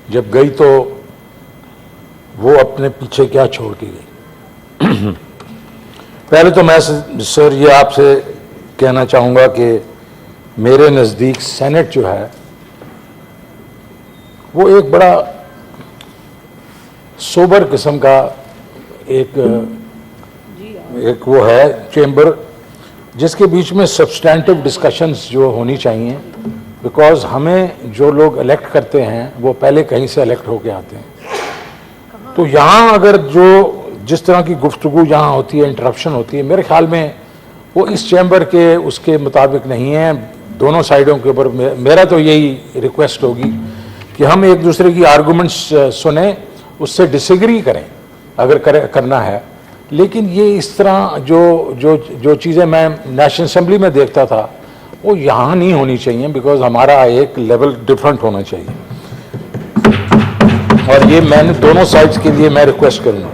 जब गई तो वो अपने पीछे क्या छोड़ के गई। पहले तो मैं सर ये आपसे कहना चाहूँगा कि मेरे नज़दीक सेनेट जो है वो एक बड़ा सोबर किस्म का एक वो है चेंबर जिसके बीच में सब्सटैंटिव डिस्कशंस जो होनी चाहिए, बिकॉज हमें जो लोग इलेक्ट करते हैं वो पहले कहीं से इलेक्ट होके आते हैं। तो यहाँ अगर जो जिस तरह की गुफ्तगू यहाँ होती है, इंटरप्शन होती है, मेरे ख्याल में वो इस चैम्बर के उसके मुताबिक नहीं है। दोनों साइडों के ऊपर मेरा तो यही रिक्वेस्ट होगी कि हम एक दूसरे की आर्गूमेंट्स सुने, उससे डिसएग्री करें अगर करना है, लेकिन ये इस तरह जो चीज़ें मैं नेशनल असेंबली में देखता था वो यहाँ नहीं होनी चाहिए, बिकॉज हमारा एक लेवल डिफरेंट होना चाहिए। और ये मैंने दोनों साइड्स के लिए मैं रिक्वेस्ट करूँगा।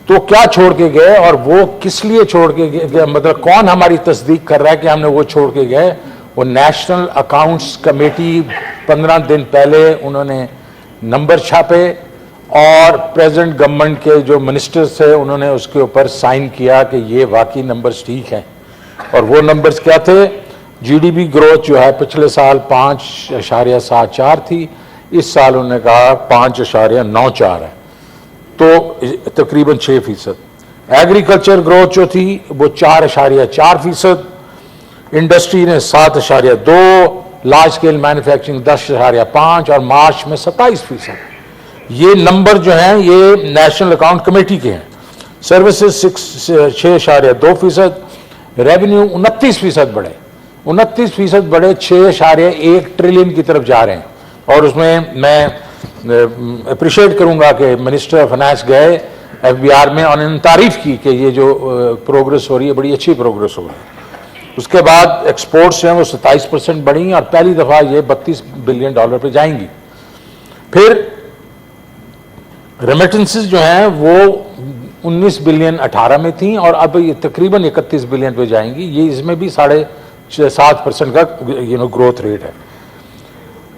तो क्या छोड़ के गए और वो किस लिए छोड़ के गए, मतलब कौन हमारी तस्दीक कर रहा है कि हमने वो छोड़ के गए। वो नेशनल अकाउंट्स कमेटी 15 दिन पहले उन्होंने नंबर छापे और प्रेजेंट गवर्नमेंट के जो मिनिस्टर्स थे उन्होंने उसके ऊपर साइन किया कि ये वाकई नंबर्स ठीक हैं। और वो नंबर्स क्या थे, जीडीपी ग्रोथ जो है पिछले साल 5.74 थी, इस साल उन्होंने कहा 5.94 है, तो तकरीबन 6%। एग्रीकल्चर ग्रोथ जो थी वो 4.4%, इंडस्ट्री ने 7.2, लार्ज स्केल मैन्युफैक्चरिंग 10.5 और मार्च में 27%। ये नंबर जो हैं ये नेशनल अकाउंट कमेटी के हैं। सर्विसेज 6.2%, रेवेन्यू 29% बढ़े, 29% बढ़े, 6.1 ट्रिलियन की तरफ जा रहे हैं। और उसमें मैं अप्रिशिएट करूंगा कि मिनिस्टर ऑफ फाइनेंस गए एफबीआर में और उन्होंने तारीफ की कि ये जो प्रोग्रेस हो रही है बड़ी अच्छी प्रोग्रेस हो रही है। उसके बाद एक्सपोर्ट्स हैं वो 27% बढ़ी और पहली दफ़ा ये $32 बिलियन पे जाएंगी। फिर रेमिटेंसेस जो हैं वो 19 बिलियन 18 में थी और अब ये तकरीबन 31 बिलियन पे जाएंगी। ये इसमें भी 7.5% का ग्रोथ रेट है।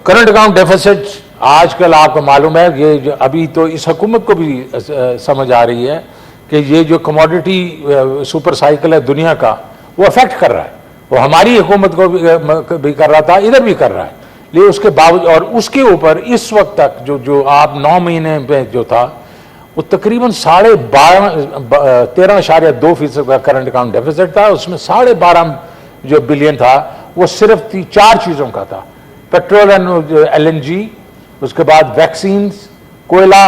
करंट अकाउंट डेफिसिट आजकल आपको मालूम है, ये अभी तो इस हुकूमत को भी समझ आ रही है कि ये जो कमोडिटी सुपर साइकिल है दुनिया का वो अफेक्ट कर रहा है। वो हमारी हुकूमत को भी कर रहा था, इधर भी कर रहा है, लेकिन उसके बावजूद और उसके ऊपर इस वक्त तक जो आप 9 महीने में जो था वो तकरीबन 13.2% का करंट अकाउंट डेफिसिट था। उसमें 12.5 जो बिलियन था वो सिर्फ 4 चीज़ों का था, पेट्रोल एंड LNG, उसके बाद वैक्सीन, कोयला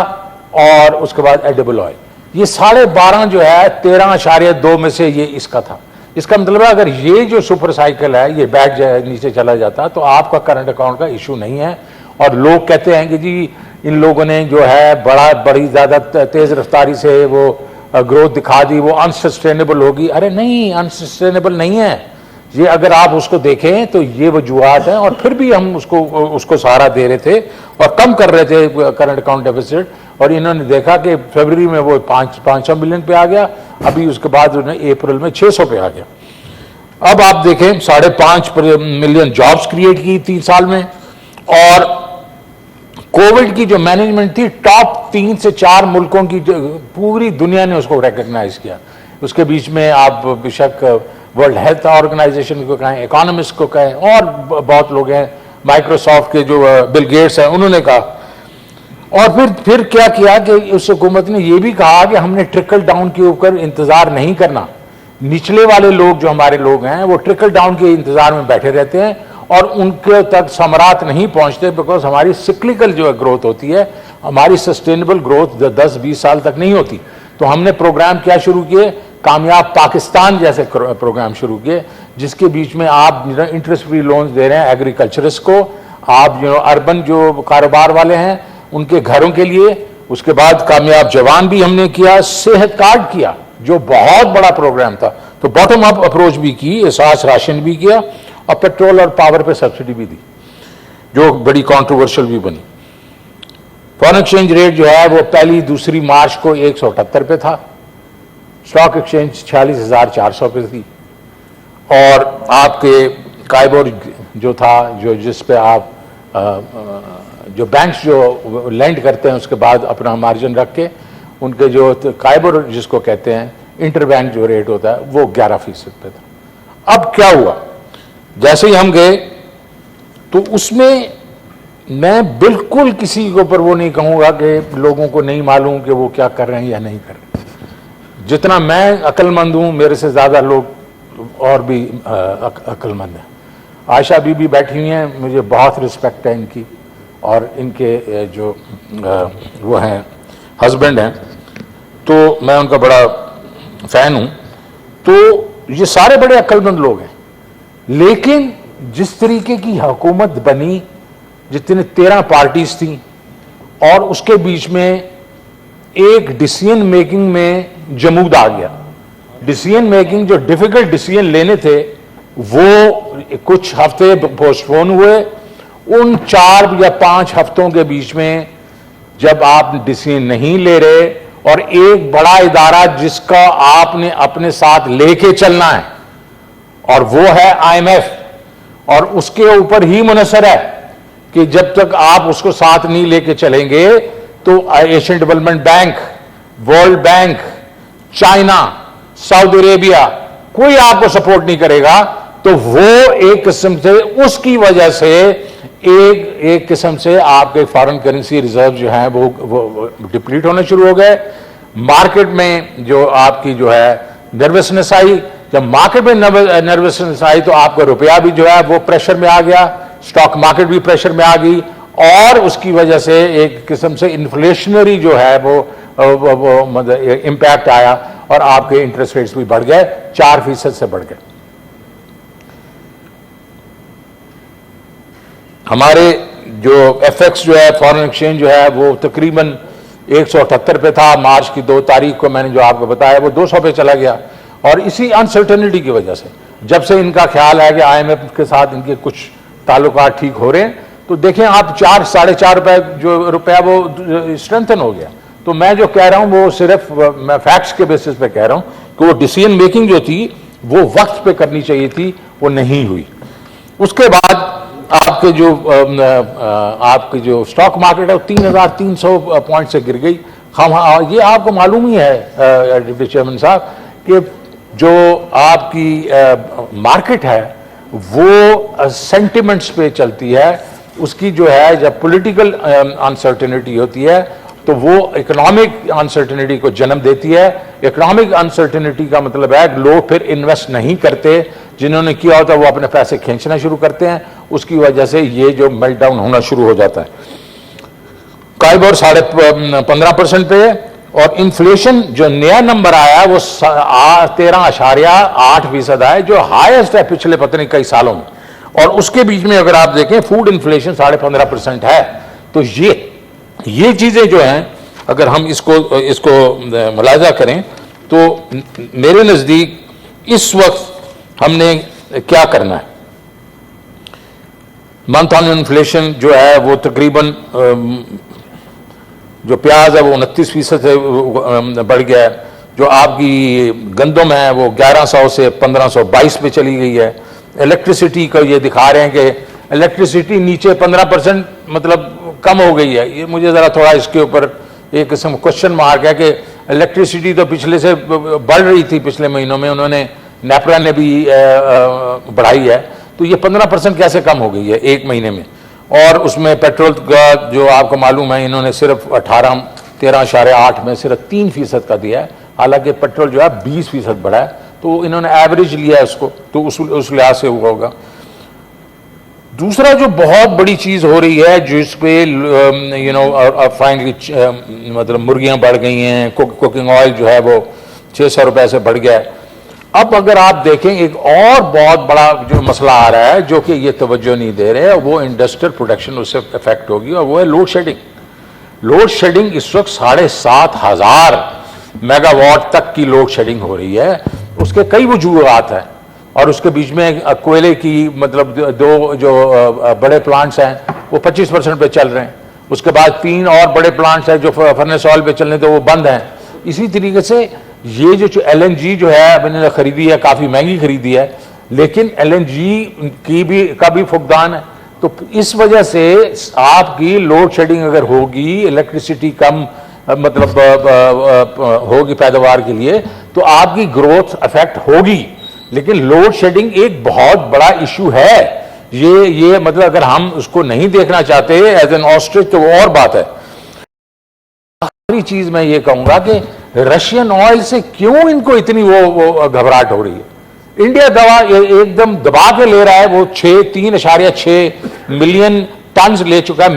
और उसके बाद एडिबल ऑयल। ये 12.5 जो है 13.2 में से ये इसका था। इसका मतलब है अगर ये जो सुपर साइकिल है ये बैठ जाए नीचे चला जाता तो आपका करंट अकाउंट का इशू नहीं है। और लोग कहते हैं कि जी इन लोगों ने जो है बड़ी ज़्यादा तेज़ रफ्तारी से वो ग्रोथ दिखा दी, वो अनसस्टेनेबल होगी। अरे नहीं, अनसस्टेनेबल नहीं है ये। अगर आप उसको देखें तो ये वजूहात हैं और फिर भी हम उसको सहारा दे रहे थे और कम कर रहे थे करंट अकाउंट डेफिसिट। और इन्होंने देखा कि फरवरी में वो 500 बिलियन पे आ गया, अभी उसके बाद उन्होंने अप्रैल में 600 पे आ गया। अब आप देखें 5.5 मिलियन जॉब्स क्रिएट की 3 साल में। और कोविड की जो मैनेजमेंट थी टॉप 3 से 4 मुल्कों की पूरी दुनिया ने उसको रिकग्नाइज किया। उसके बीच में आप बेशक वर्ल्ड हेल्थ ऑर्गेनाइजेशन को कहें, इकोनॉमिस्ट को कहें और बहुत लोग हैं, माइक्रोसॉफ्ट के जो बिल गेट्स हैं उन्होंने कहा। और फिर क्या किया कि उस हुकूमत ने यह भी कहा कि हमने ट्रिकल डाउन के ऊपर इंतजार नहीं करना। निचले वाले लोग जो हमारे लोग हैं वो ट्रिकल डाउन के इंतजार में बैठे रहते हैं और उनके तक समरात नहीं पहुंचते, बिकॉज हमारी सिक्लिकल जो ग्रोथ होती है, हमारी सस्टेनेबल ग्रोथ 10-20 साल तक नहीं होती। तो हमने प्रोग्राम क्या शुरू किए, कामयाब पाकिस्तान जैसे प्रोग्राम शुरू किए, जिसके बीच में आप इंटरेस्ट फ्री लोन्स दे रहे हैं एग्रीकल्चरिस्ट को, आप अर्बन जो कारोबार वाले हैं उनके घरों के लिए। उसके बाद कामयाब जवान भी हमने किया, सेहत कार्ड किया जो बहुत बड़ा प्रोग्राम था। तो बॉटम अप अप्रोच भी की, एहसास राशन भी किया और पेट्रोल और पावर पे सब्सिडी भी दी जो बड़ी कंट्रोवर्शियल भी बनी। फॉरेन एक्सचेंज रेट जो है वो 1-2 मार्च को 178 पे था, स्टॉक एक्सचेंज 46,400 पे थी। और आपके काइबोर जो था जिस पे आप जो बैंक्स जो लैंड करते हैं उसके बाद अपना मार्जिन रख के उनके जो काइबर जिसको कहते हैं इंटरबैंक जो रेट होता है वो 11% पे था। अब क्या हुआ, जैसे ही हम गए तो उसमें मैं बिल्कुल किसी के ऊपर वो नहीं कहूँगा कि लोगों को नहीं मालूम कि वो क्या कर रहे हैं या नहीं कर रहे हैं। जितना मैं अक्लमंद हूँ मेरे से ज़्यादा लोग और भी अक्लमंद हैं। आयशा बीबी बैठी हुई हैं, मुझे बहुत रिस्पेक्ट है इनकी और इनके जो वो हैं हस्बैंड हैं तो मैं उनका बड़ा फैन हूँ। तो ये सारे बड़े अक्लमंद लोग हैं, लेकिन जिस तरीके की हुकूमत बनी, जितने 13 पार्टीज थी और उसके बीच में एक डिसीजन मेकिंग में जमूद आ गया। डिसीजन मेकिंग जो डिफिकल्ट डिसीजन लेने थे वो कुछ हफ्ते पोस्टपोन हुए। उन 4 या 5 हफ्तों के बीच में जब आप डिसीजन नहीं ले रहे और एक बड़ा इदारा जिसका आपने अपने साथ लेके चलना है और वो है IMF और उसके ऊपर ही मुनसर है कि जब तक आप उसको साथ नहीं लेके चलेंगे तो Asian development bank, world bank, China, Saudi Arabia कोई आपको सपोर्ट नहीं करेगा। तो वो एक किस्म से उसकी वजह से एक किस्म से आपके फॉरेन करेंसी रिजर्व जो है वो डिप्लीट होने शुरू हो गए। मार्केट में जो आपकी जो है नर्वसनेस आई, जब मार्केट में नर्वसनेस आई तो आपका रुपया भी जो है वो प्रेशर में आ गया, स्टॉक मार्केट भी प्रेशर में आ गई और उसकी वजह से एक किस्म से इन्फ्लेशनरी जो है वो मतलब इम्पैक्ट आया और आपके इंटरेस्ट रेट्स भी बढ़ गए, 4% से बढ़ गए। हमारे जो FX जो है फॉरेन एक्सचेंज जो है वो तकरीबन 178 पे था। मार्च की 2 तारीख को मैंने जो आपको बताया वो 200 पे चला गया और इसी अनसर्टेनिटी की वजह से जब से इनका ख्याल है कि IMF के साथ इनके कुछ ताल्लुकात ठीक हो रहे हैं तो देखें आप 4 साढ़े 4 रुपए जो रुपया वो स्ट्रेंथन हो गया। तो मैं जो कह रहा हूं वो सिर्फ मैं फैक्ट्स के बेसिस पे कह रहा हूं कि वो डिसीजन मेकिंग जो थी वो वक्त पे करनी चाहिए थी, वो नहीं हुई। उसके बाद आपके जो स्टॉक मार्केट है वो 3,300 पॉइंट से गिर गई। हम ये आपको मालूम ही है डिप्टी चेयरमैन साहब कि जो आपकी मार्केट है वो सेंटिमेंट्स पे चलती है। उसकी जो है जब पॉलिटिकल अनसर्टेनिटी होती है तो वो इकोनॉमिक अनसर्टेनिटी को जन्म देती है। इकोनॉमिक अनसर्टेनिटी का मतलब है कि लोग फिर इन्वेस्ट नहीं करते, जिन्होंने किया होता है वो अपने पैसे खींचना शुरू करते हैं, उसकी वजह से ये जो मेल्टडाउन होना शुरू हो जाता है। काइबर 15.5% पे और इन्फ्लेशन जो नया नंबर आया वो 13.8% है, जो हाईएस्ट है पिछले पता नहीं कई सालों में। और उसके बीच में अगर आप देखें फूड इन्फ्लेशन 15.5% है। तो ये चीजें जो हैं अगर हम इसको मुलाजा करें तो मेरे नजदीक इस वक्त हमने क्या करना है। मंथ ऑन इन्फ्लेशन जो है वो तकरीबन जो प्याज है वो 29% से बढ़ गया है। जो आपकी गंदम है वो 1100 से 1522 पे चली गई है। इलेक्ट्रिसिटी का ये दिखा रहे हैं कि इलेक्ट्रिसिटी नीचे 15% मतलब कम हो गई है। ये मुझे ज़रा थोड़ा इसके ऊपर एक किस्म क्वेश्चन मार्क है कि इलेक्ट्रिसिटी तो पिछले से बढ़ रही थी, पिछले महीनों में उन्होंने नेपरा ने भी बढ़ाई है, तो ये 15% कैसे कम हो गई है एक महीने में। और उसमें पेट्रोल का जो आपको मालूम है इन्होंने सिर्फ 13.8 में सिर्फ 3% का दिया है, हालांकि पेट्रोल जो है 20% बढ़ा है। तो इन्होंने एवरेज लिया है उसको, तो उस लिहाज से हुआ होगा। दूसरा जो बहुत बड़ी चीज हो रही है जिस पे फाइनली मतलब मुर्गियां बढ़ गई हैं, कुकिंग ऑयल जो है वो 600 रुपए से बढ़ गया है। अब अगर आप देखें एक और बहुत बड़ा जो मसला आ रहा है जो कि ये तवज्जो नहीं दे रहे हैं, वो इंडस्ट्रियल प्रोडक्शन उससे इफेक्ट होगी और वो है लोड शेडिंग। लोड शेडिंग इस वक्त 7,500 मेगावाट तक की लोड शेडिंग हो रही है। उसके कई वजूहात हैं और उसके बीच में कोयले की मतलब 2 जो बड़े प्लांट्स हैं वो 25% पे चल रहे हैं। उसके बाद 3 और बड़े प्लांट्स हैं जो फर्नेस ऑयल पे चलने तो वो बंद हैं। इसी तरीके से ये जो LNG जो है मैंने खरीदी है, काफ़ी महंगी खरीदी है, लेकिन LNG का भी फुकदान है। तो इस वजह से आपकी लोड शेडिंग अगर होगी, इलेक्ट्रिसिटी कम मतलब होगी पैदावार के लिए, तो आपकी ग्रोथ अफेक्ट होगी। लेकिन लोड शेडिंग एक बहुत बड़ा इशू है। ये मतलब अगर हम उसको नहीं देखना चाहते एज एन ऑस्ट्रिच तो वो और बात है। आखिरी चीज मैं ये कहूंगा कि रशियन ऑयल से क्यों इनको इतनी वो घबराहट हो रही है। इंडिया दवा एकदम दबा के ले रहा है, वो 3.6 मिलियन टन ले चुका है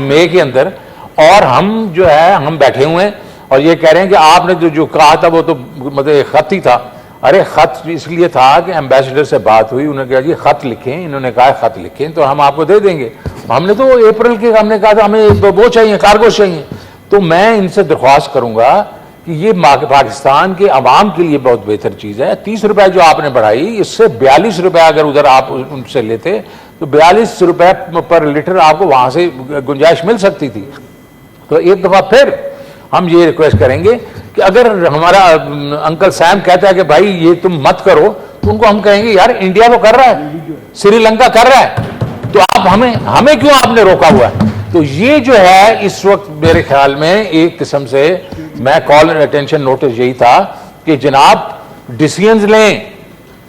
मई के अंदर, और हम जो है हम बैठे हुए हैं और ये कह रहे हैं कि आपने जो कहा था वो तो मतलब खत ही था। अरे खत इसलिए था कि एम्बेसडर से बात हुई, उन्होंने कहा जी खत लिखें, इन्होंने कहा खत लिखें तो हम आपको दे देंगे। हमने तो अप्रैल के हमने कहा था हमें वो चाहिए, कार्गो चाहिए। तो मैं इनसे दरख्वास्त करूंगा कि ये पाकिस्तान के अवाम के लिए बहुत बेहतर चीज है। 30 रुपए जो आपने बढ़ाई, इससे 42 रुपए अगर उधर आप उनसे लेते तो 42 रुपए पर लीटर आपको वहां से गुंजाइश मिल सकती थी। तो एक दफा फिर हम ये रिक्वेस्ट करेंगे कि अगर हमारा अंकल सैम कहता है कि भाई ये तुम मत करो, तो उनको हम कहेंगे यार इंडिया तो कर रहा है, श्रीलंका कर रहा है, तो आप हमें क्यों आपने रोका हुआ है। तो ये जो है इस वक्त मेरे ख्याल में एक किस्म से मैं कॉल अटेंशन नोटिस यही था कि जनाब डिसीजन लें।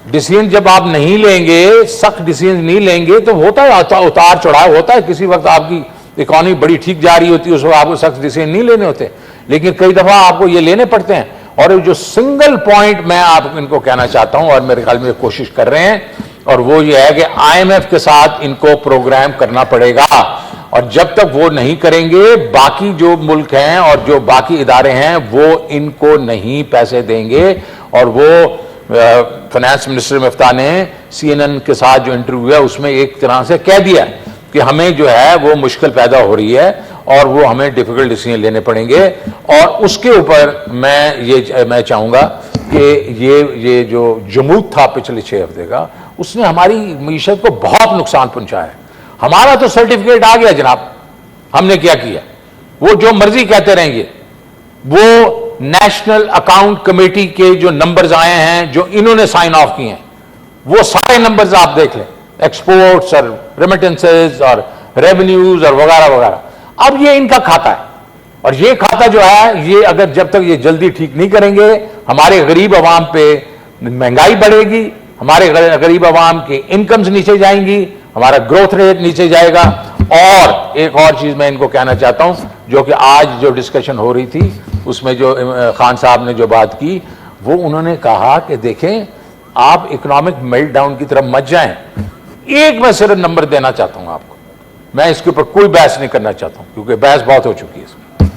डिसीजन जब आप नहीं लेंगे, सख्त डिसीजन नहीं लेंगे, तो होता है उतार चढ़ाव होता है। किसी वक्त आपकी इकॉनमी बड़ी ठीक जा रही होती है, उस वक्त आपको सख्त डिसीजन नहीं लेने होते, लेकिन कई दफा आपको ये लेने पड़ते हैं। और जो सिंगल पॉइंट मैं आप इनको कहना चाहता हूं और मेरे ख्याल में कोशिश कर रहे हैं, और वो ये है कि IMF के साथ इनको प्रोग्राम करना पड़ेगा। और जब तक वो नहीं करेंगे, बाकी जो मुल्क हैं और जो बाकी इदारे हैं वो इनको नहीं पैसे देंगे। और वो फाइनेंस मिनिस्टर मिफ्ता ने CNN के साथ जो इंटरव्यू है उसमें एक तरह से कह दिया कि हमें जो है वो मुश्किल पैदा हो रही है और वो हमें डिफिकल्ट डिसीजन लेने पड़ेंगे। और उसके ऊपर मैं चाहूंगा कि ये जो जमूत था पिछले 6 हफ्ते का, उसने हमारी मीशत को बहुत नुकसान पहुंचाया है। हमारा तो सर्टिफिकेट आ गया जनाब, हमने क्या किया, वो जो मर्जी कहते रहेंगे। वो नेशनल अकाउंट कमेटी के जो नंबर्स आए हैं, जो इन्होंने साइन ऑफ किए हैं, वो सारे नंबर्स आप देख लें, एक्सपोर्ट्स और रेमिटेंसेस और रेवेन्यूज और वगैरह वगैरह। अब ये इनका खाता है, और ये खाता जो है, ये अगर जब तक ये जल्दी ठीक नहीं करेंगे, हमारे गरीब आवाम पे महंगाई बढ़ेगी, हमारे गरीब आवाम की इनकम्स नीचे जाएंगी, हमारा ग्रोथ रेट नीचे जाएगा। और एक और चीज मैं इनको कहना चाहता हूं, जो कि आज जो डिस्कशन हो रही थी उसमें जो खान साहब ने जो बात की, वो उन्होंने कहा कि देखें आप इकोनॉमिक मेल्टडाउन की तरफ मत जाएं। एक मैं सिर्फ नंबर देना चाहता हूं आपको, मैं इसके ऊपर कोई बहस नहीं करना चाहता हूं क्योंकि बहस बहुत हो चुकी है इसमें।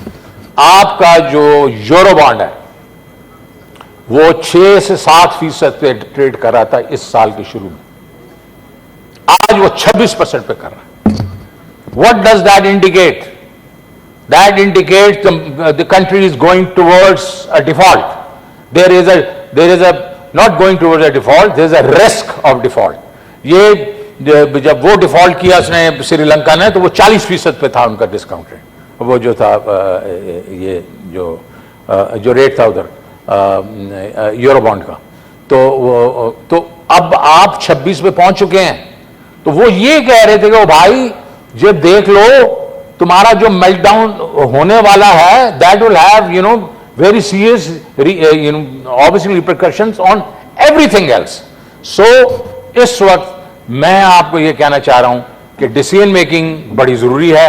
आपका जो यूरो बॉन्ड है वो 6 से 7% पे ट्रेड कर रहा था इस साल के शुरू में, आज वो 26% पे कर रहा है। What does that indicate? That indicates the country is going towards a default. There is a not going towards a default. There is a risk of default. ये जब वो डिफॉल्ट किया उसने श्रीलंका ने, तो वो 40% पे था उनका डिस्काउंट रेट, वो जो था ये जो रेट था उधर यूरो बॉन्ड का। तो अब आप 26 पे पहुंच चुके हैं। तो वो ये कह रहे थे कि भाई जब देख लो तुम्हारा जो मेल्टडाउन होने वाला है, that will have very serious obviously repercussions on everything else. So इस वक्त मैं आपको ये कहना चाह रहा हूं कि डिसीजन मेकिंग बड़ी जरूरी है।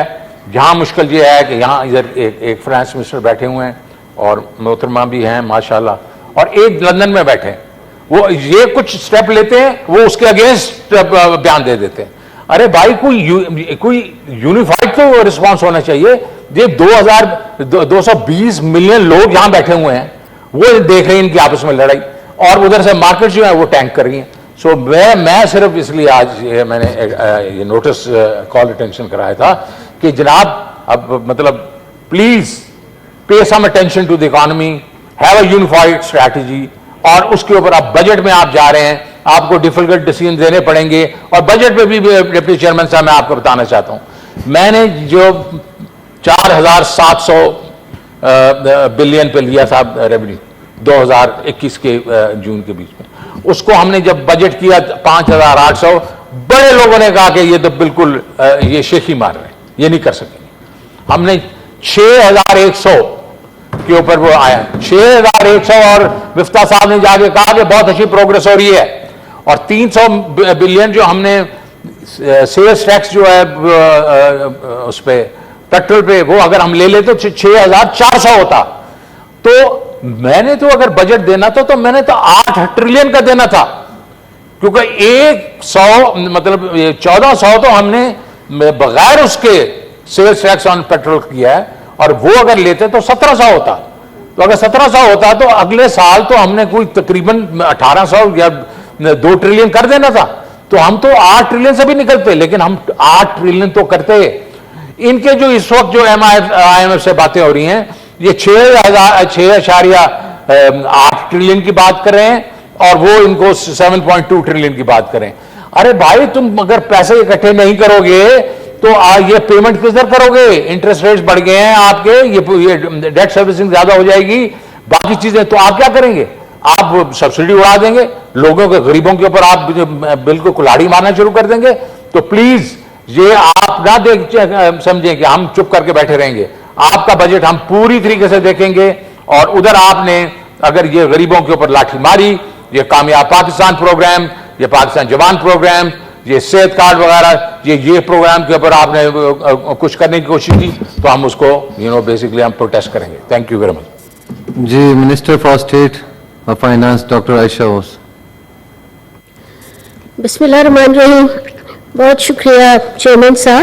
जहां मुश्किल ये है कि यहां इधर एक फाइनेंस मिनिस्टर बैठे हुए हैं और मोहतरमा भी हैं माशाल्लाह, और एक लंदन में बैठे हैं, वो ये कुछ स्टेप लेते हैं, वो उसके अगेंस्ट बयान दे देते हैं। अरे भाई कोई यूनिफाइड तो रिस्पांस होना चाहिए। ये 220 मिलियन लोग यहां बैठे हुए हैं, वो देख रहे हैं इनकी आपस में लड़ाई, और उधर से मार्केट जो है वो टैंक कर रही है। सो मैं सिर्फ इसलिए आज मैंने ये नोटिस कॉल अटेंशन कराया था कि जनाब अब मतलब please pay some attention to the economy, have a unified strategy. और उसके ऊपर आप बजट में आप जा रहे हैं, आपको डिफिकल्ट डिसीजन देने पड़ेंगे। और बजट में भी डिप्टी चेयरमैन साहब मैं आपको बताना चाहता हूं, मैंने जो 4700 बिलियन पे लिया था रेवेन्यू 2021 के जून के बीच में, उसको हमने जब बजट किया 5800, बड़े लोगों ने कहा कि ये तो बिल्कुल ये शेखी मार रहे हैं, ये नहीं कर सकेंगे। हमने 6100 के ऊपर वो आया, 6100, और विफ्ता साहब ने जाके कहा कि बहुत अच्छी प्रोग्रेस हो रही है। और 300 बिलियन जो हमने सेल्स टैक्स जो है उस पे पेट्रोल पे, वो अगर हम ले लेते तो 6400 होता। तो मैंने तो अगर बजट देना था तो मैंने तो 8 ट्रिलियन का देना था, क्योंकि 100 मतलब 1400 तो हमने बगैर उसके सेल्स टैक्स ऑन पेट्रोल किया है, और वो अगर लेते तो 1700 होता। तो अगर 1700 होता तो अगले साल तो हमने कोई तकरीबन 1800 या 2 ट्रिलियन कर देना था। तो हम तो 8 ट्रिलियन से भी निकलते, लेकिन हम 8 ट्रिलियन तो करते। इनके जो इस वक्त जो IMF से बातें हो रही हैं, ये 6.8 ट्रिलियन की बात कर रहे हैं, और वो इनको 7.2 ट्रिलियन की बात करें। अरे भाई, तुम अगर पैसे इकट्ठे नहीं करोगे तो ये पेमेंट किधर करोगे? इंटरेस्ट रेट्स बढ़ गए हैं आपके, ये डेट सर्विसिंग ज्यादा हो जाएगी, बाकी चीजें, तो आप क्या करेंगे? आप सब्सिडी उड़ा देंगे लोगों के, गरीबों के ऊपर आप बिल्कुल कुल्हाड़ी मारना शुरू कर देंगे। तो प्लीज ये आप ना समझें कि हम चुप करके बैठे रहेंगे। आपका बजट हम पूरी तरीके से देखेंगे, और उधर आपने अगर ये गरीबों के ऊपर लाठी मारी, ये कामयाब पाकिस्तान प्रोग्राम, ये पाकिस्तान जवान प्रोग्राम, ये सेहत कार्ड वगैरह, ये प्रोग्राम के ऊपर आपने कुछ करने की कोशिश की, तो हम उसको बेसिकली हम प्रोटेस्ट करेंगे। Thank you very much. जी, मिनिस्टर फॉर स्टेट और फाइनेंस डॉक्टर आयशा ओस। बिस्मिल्लाहिर्रहमानिर्रहीम। बहुत शुक्रिया चेयरमैन साहब।